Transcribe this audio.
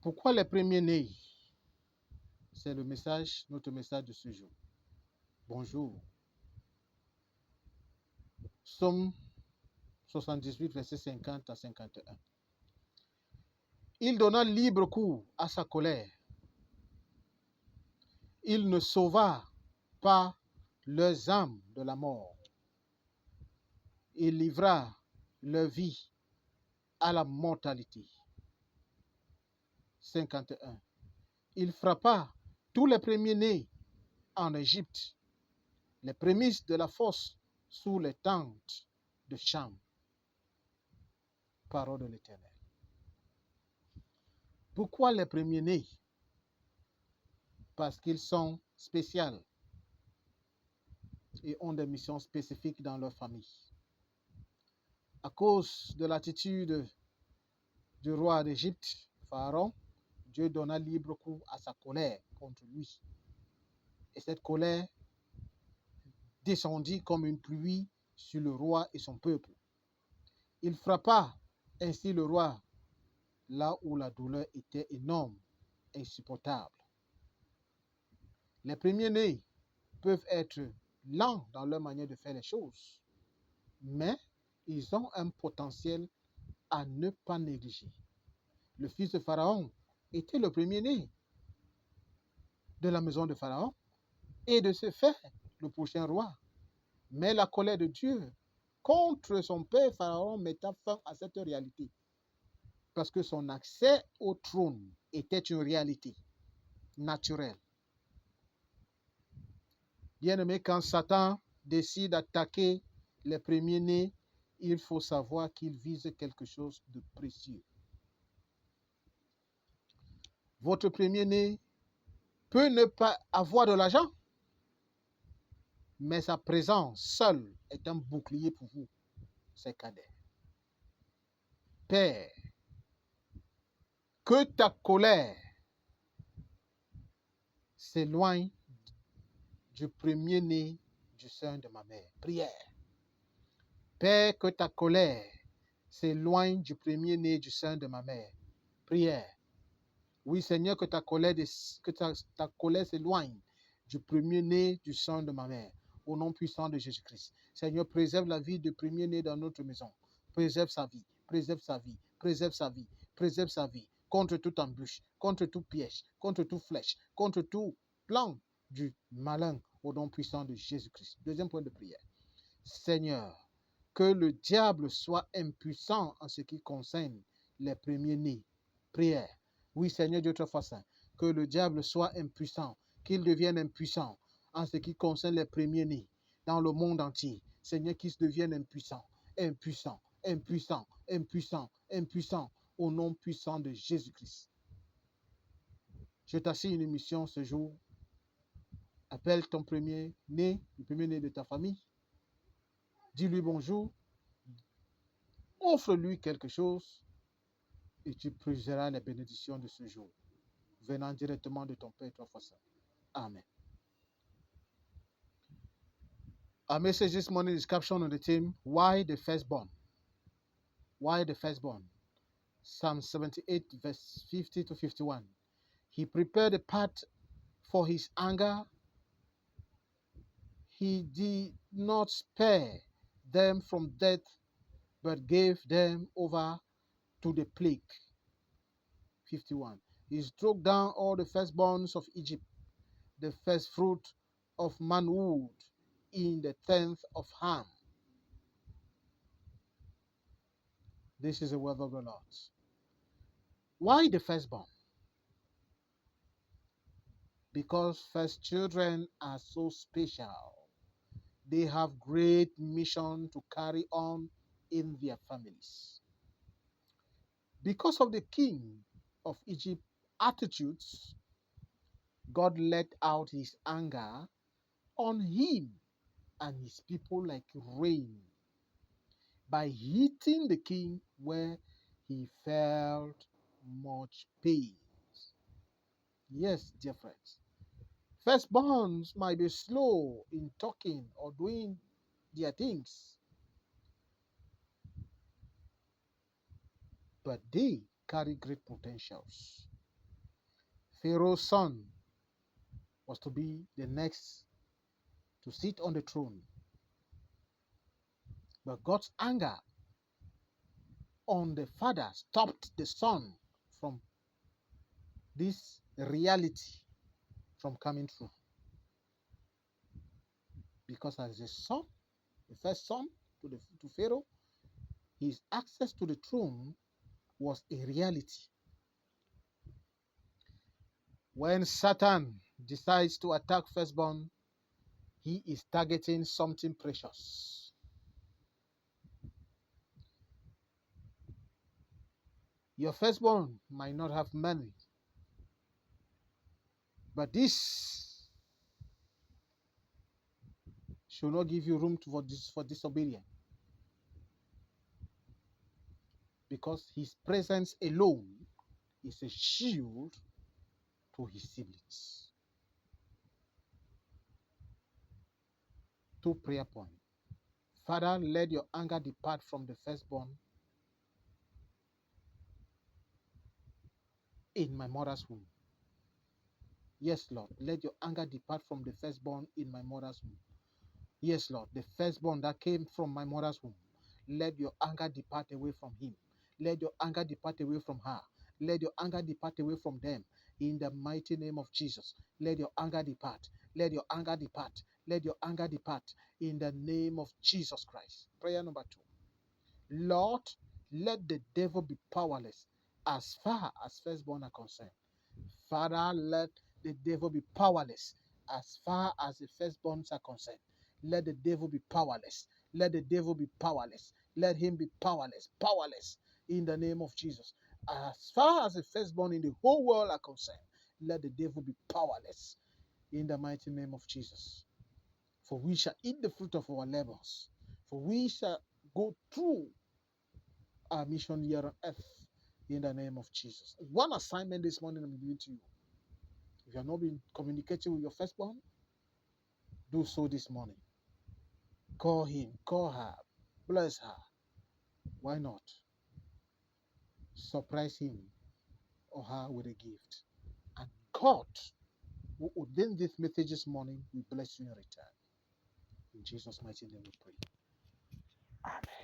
Pourquoi les premiers-nés? C'est le message, notre message de ce jour. Bonjour. Psaume 78, versets 50 à 51. Il donna libre cours à sa colère. Il ne sauva pas leurs âmes de la mort. Il livra leur vie à la mortalité. 51. Il frappa tous les premiers-nés en Égypte, les prémices de la force sous les tentes de Cham. Parole de l'Éternel. Pourquoi les premiers-nés? Parce qu'ils sont spéciaux et ont des missions spécifiques dans leur famille. À cause de l'attitude du roi d'Égypte, Pharaon, Dieu donna libre cours à sa colère contre lui. Et cette colère descendit comme une pluie sur le roi et son peuple. Il frappa ainsi le roi là où la douleur était énorme, insupportable. Les premiers-nés peuvent être lents dans leur manière de faire les choses, mais ils ont un potentiel à ne pas négliger. Le fils de Pharaon était le premier-né de la maison de Pharaon et de ce fait, le prochain roi. Mais la colère de Dieu contre son père Pharaon metta fin à cette réalité parce que son accès au trône était une réalité naturelle. Bien-aimé, quand Satan décide d'attaquer les premiers-nés, il faut savoir qu'il vise quelque chose de précieux. Votre premier-né peut ne pas avoir de l'argent, mais sa présence seule est un bouclier pour vous, ses cadets. Père, que ta colère s'éloigne du premier-né du sein de ma mère. Prière. Père, que ta colère s'éloigne du premier-né du sein de ma mère. Prière. Oui, Seigneur, que ta colère s'éloigne du premier-né du sein de ma mère. Au nom puissant de Jésus-Christ. Seigneur, préserve la vie du premier-né dans notre maison. Préserve sa vie, préserve sa vie, préserve sa vie, préserve sa vie. Contre toute embûche, contre tout piège, contre toute flèche, contre tout plan du malin. Au nom puissant de Jésus-Christ. Deuxième point de prière. Seigneur, que le diable soit impuissant en ce qui concerne les premiers-nés. Prière. Oui, Seigneur Dieu très saint, que le diable soit impuissant, qu'il devienne impuissant en ce qui concerne les premiers-nés dans le monde entier. Seigneur, qu'il devienne impuissant, impuissant, impuissant, impuissant, impuissant, au nom puissant de Jésus-Christ. Je t'assigne une mission ce jour. Appelle ton premier-né, le premier-né de ta famille. Dis-lui bonjour. Offre-lui quelque chose et tu puiseras les bénédictions de ce jour, venant directement de ton Père, toi, Saint. Amen. Our message this morning is captioned on the theme, Why the Firstborn? Why the Firstborn? Psalm 78, verse 50 to 51. He prepared a path for his anger. He did not spare them from death, but gave them over to the plague. 51. He struck down all the firstborns of Egypt, the first fruit of manhood in the 10th of Ham. This is the word of the Lord. Why the firstborn? Because first children are so special. They have great mission to carry on in their families. Because of the king of Egypt attitudes, God let out his anger on him and his people like rain by hitting the king where he felt much pain. Yes, dear friends. Firstborns might be slow in talking or doing their things, but they carry great potentials. Pharaoh's son was to be the next to sit on the throne. But God's anger on the father stopped the son from this reality from coming true. Because as the son, the first son to Pharaoh, his access to the throne was a reality. When Satan decides to attack firstborn, he is targeting something precious. Your firstborn might not have money, but this should not give you room for disobedience, because his presence alone is a shield to his siblings. 2 prayer points. Father, let your anger depart from the firstborn in my mother's womb. Yes, Lord, let your anger depart from the firstborn in my mother's womb. Yes, Lord, the firstborn that came from my mother's womb. Let your anger depart away from him. Let your anger depart away from her. Let your anger depart away from them. In the mighty name of Jesus, let your anger depart. Let your anger depart. Let your anger depart. In the name of Jesus Christ. Prayer number 2. Lord, let the devil be powerless as far as firstborn are concerned. Father, let the devil be powerless as far as the firstborns are concerned. Let the devil be powerless. Let the devil be powerless. Let him be powerless. Powerless in the name of Jesus. As far as the firstborn in the whole world are concerned, let the devil be powerless in the mighty name of Jesus. For we shall eat the fruit of our labors. For we shall go through our mission here on earth in the name of Jesus. One assignment this morning I'm giving to you. If you have not been communicating with your firstborn, do so this morning. Call him, call her, bless her. Why not? Surprise him or her with a gift. And God, who ordained this message this morning, will bless you in return. In Jesus' mighty name we pray. Amen.